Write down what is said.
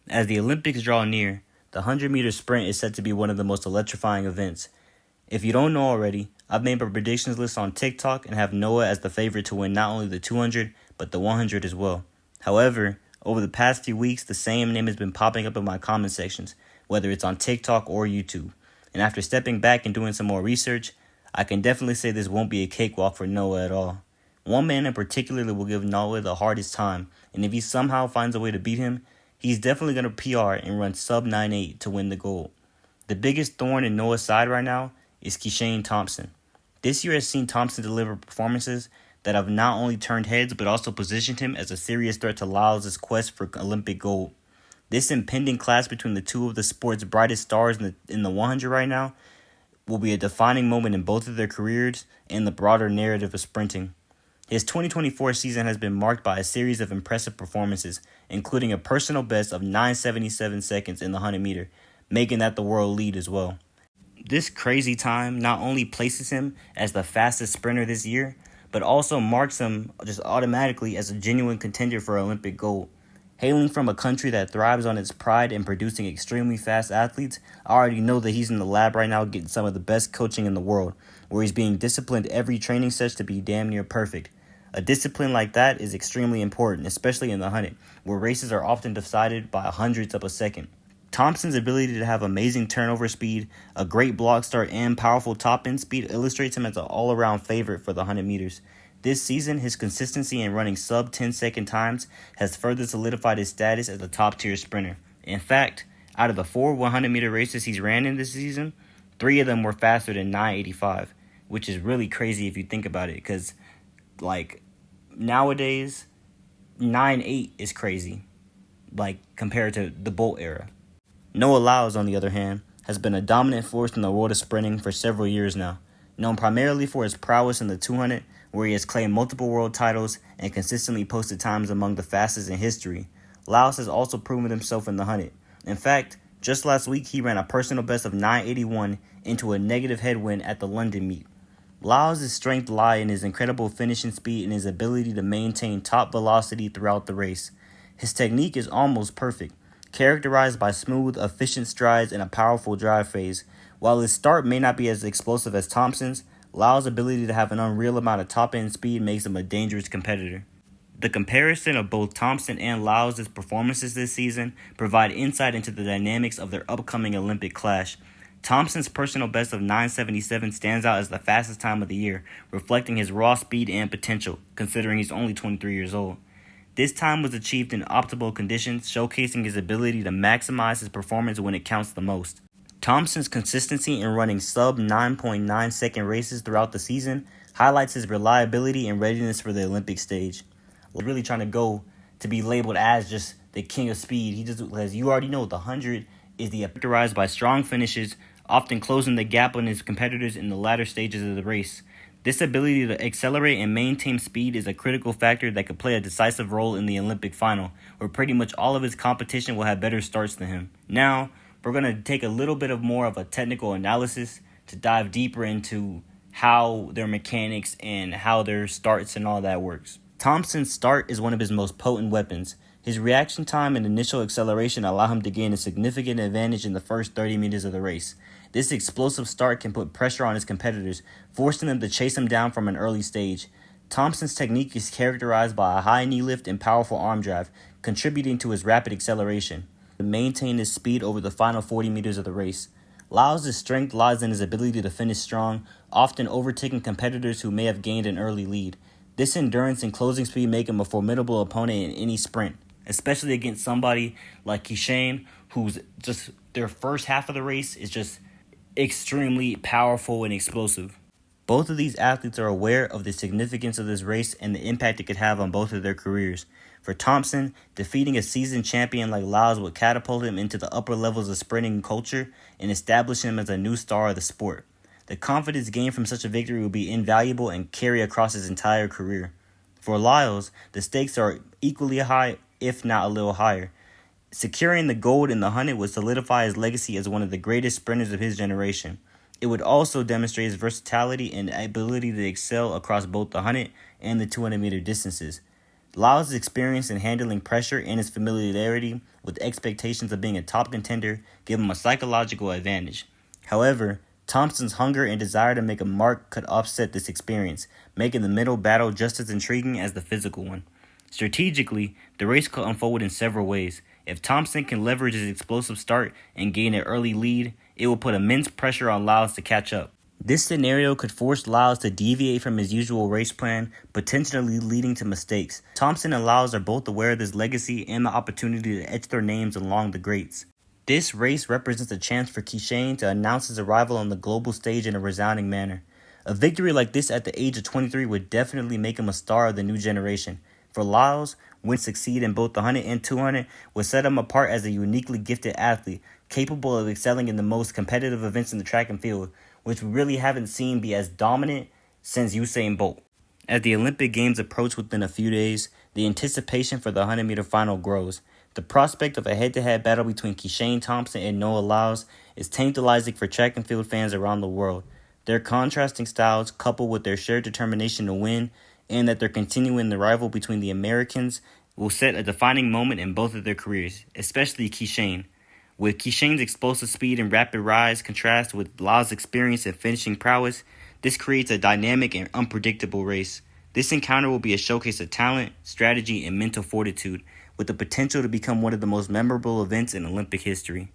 As the Olympics draw near, the 100-meter sprint is set to be one of the most electrifying events. If you don't know already, I've made my predictions list on TikTok and have Noah as the favorite to win not only the 200, but the 100 as well. However, over the past few weeks, the same name has been popping up in my comment sections, whether it's on TikTok or YouTube. And after stepping back and doing some more research, I can definitely say this won't be a cakewalk for Noah at all. One man in particular will give Noah the hardest time, and if he somehow finds a way to beat him, he's definitely going to PR and run sub 9.8 to win the gold. The biggest thorn in Noah's side right now is Kishane Thompson. This year has seen Thompson deliver performances that have not only turned heads but also positioned him as a serious threat to Lyles' quest for Olympic gold. This impending clash between the two of the sport's brightest stars in the 100 right now will be a defining moment in both of their careers and the broader narrative of sprinting. His 2024 season has been marked by a series of impressive performances, including a personal best of 9:77 seconds in the 100 meter, making that the world lead as well. This crazy time not only places him as the fastest sprinter this year, but also marks him just automatically as a genuine contender for Olympic gold. Hailing from a country that thrives on its pride in producing extremely fast athletes, I already know that he's in the lab right now getting some of the best coaching in the world, where he's being disciplined every training session to be damn near perfect. A discipline like that is extremely important, especially in the 100, where races are often decided by hundredths of a second. Thompson's ability to have amazing turnover speed, a great block start, and powerful top-end speed illustrates him as an all-around favorite for the 100 meters. This season, his consistency in running sub-10-second times has further solidified his status as a top-tier sprinter. In fact, out of the 4 100-meter races he's ran in this season, 3 of them were faster than 9:85, which is really crazy if you think about it, because nowadays 9.8 is crazy, compared to the Bolt era. Noah Lyles, on the other hand, has been a dominant force in the world of sprinting for several years now. Known primarily for his prowess in the 200, where he has claimed multiple world titles and consistently posted times among the fastest in history, Lyles has also proven himself in the 100. In fact, just last week he ran a personal best of 9:81 into a negative headwind at the London meet. Lyles' strength lie in his incredible finishing speed and his ability to maintain top velocity throughout the race. His technique is almost perfect, characterized by smooth, efficient strides and a powerful drive phase. While his start may not be as explosive as Thompson's, Lyles' ability to have an unreal amount of top-end speed makes him a dangerous competitor. The comparison of both Thompson and Lyles' performances this season provide insight into the dynamics of their upcoming Olympic clash. Thompson's personal best of 9:77 stands out as the fastest time of the year, reflecting his raw speed and potential, considering he's only 23 years old. This time was achieved in optimal conditions, showcasing his ability to maximize his performance when it counts the most. Thompson's consistency in running sub 9.9 second races throughout the season highlights his reliability and readiness for the Olympic stage. He's really trying to go to be labeled as just the king of speed. He just, as you already know, the 100 is characterized by strong finishes, often closing the gap on his competitors in the latter stages of the race. This ability to accelerate and maintain speed is a critical factor that could play a decisive role in the Olympic final, where pretty much all of his competition will have better starts than him. Now, we're going to take a little bit of more of a technical analysis to dive deeper into how their mechanics and how their starts and all that works. Thompson's start is one of his most potent weapons. His reaction time and initial acceleration allow him to gain a significant advantage in the first 30 meters of the race. This explosive start can put pressure on his competitors, forcing them to chase him down from an early stage. Thompson's technique is characterized by a high knee lift and powerful arm drive, contributing to his rapid acceleration to maintain his speed over the final 40 meters of the race. Lyles' strength lies in his ability to finish strong, often overtaking competitors who may have gained an early lead. This endurance and closing speed make him a formidable opponent in any sprint, especially against somebody like Kishane, who's just their first half of the race is just extremely powerful and explosive. Both of these athletes are aware of the significance of this race and the impact it could have on both of their careers. For Thompson, defeating a seasoned champion like Lyles would catapult him into the upper levels of sprinting culture and establish him as a new star of the sport. The confidence gained from such a victory would be invaluable and carry across his entire career. For Lyles, the stakes are equally high, if not a little higher. Securing the gold in the 100 would solidify his legacy as one of the greatest sprinters of his generation. It would also demonstrate his versatility and ability to excel across both the 100 and the 200-meter distances. Lyles' experience in handling pressure and his familiarity with expectations of being a top contender give him a psychological advantage. However, Thompson's hunger and desire to make a mark could offset this experience, making the mental battle just as intriguing as the physical one. Strategically, the race could unfold in several ways. If Thompson can leverage his explosive start and gain an early lead, it will put immense pressure on Lyles to catch up. This scenario could force Lyles to deviate from his usual race plan, potentially leading to mistakes. Thompson and Lyles are both aware of this legacy and the opportunity to etch their names along the greats. This race represents a chance for Kishane to announce his arrival on the global stage in a resounding manner. A victory like this at the age of 23 would definitely make him a star of the new generation. For Lyles, when succeed in both the 100 and 200 would set him apart as a uniquely gifted athlete, capable of excelling in the most competitive events in the track and field, which we really haven't seen be as dominant since Usain Bolt. As the Olympic Games approach within a few days, the anticipation for the 100-meter final grows. The prospect of a head-to-head battle between Kishane Thompson and Noah Lyles is tantalizing for track and field fans around the world. Their contrasting styles, coupled with their shared determination to win, and that they're continuing the rival between the Americans, will set a defining moment in both of their careers, especially Kishane. With Kishane's explosive speed and rapid rise contrast with Lyles' experience and finishing prowess, this creates a dynamic and unpredictable race. This encounter will be a showcase of talent, strategy, and mental fortitude, with the potential to become one of the most memorable events in Olympic history.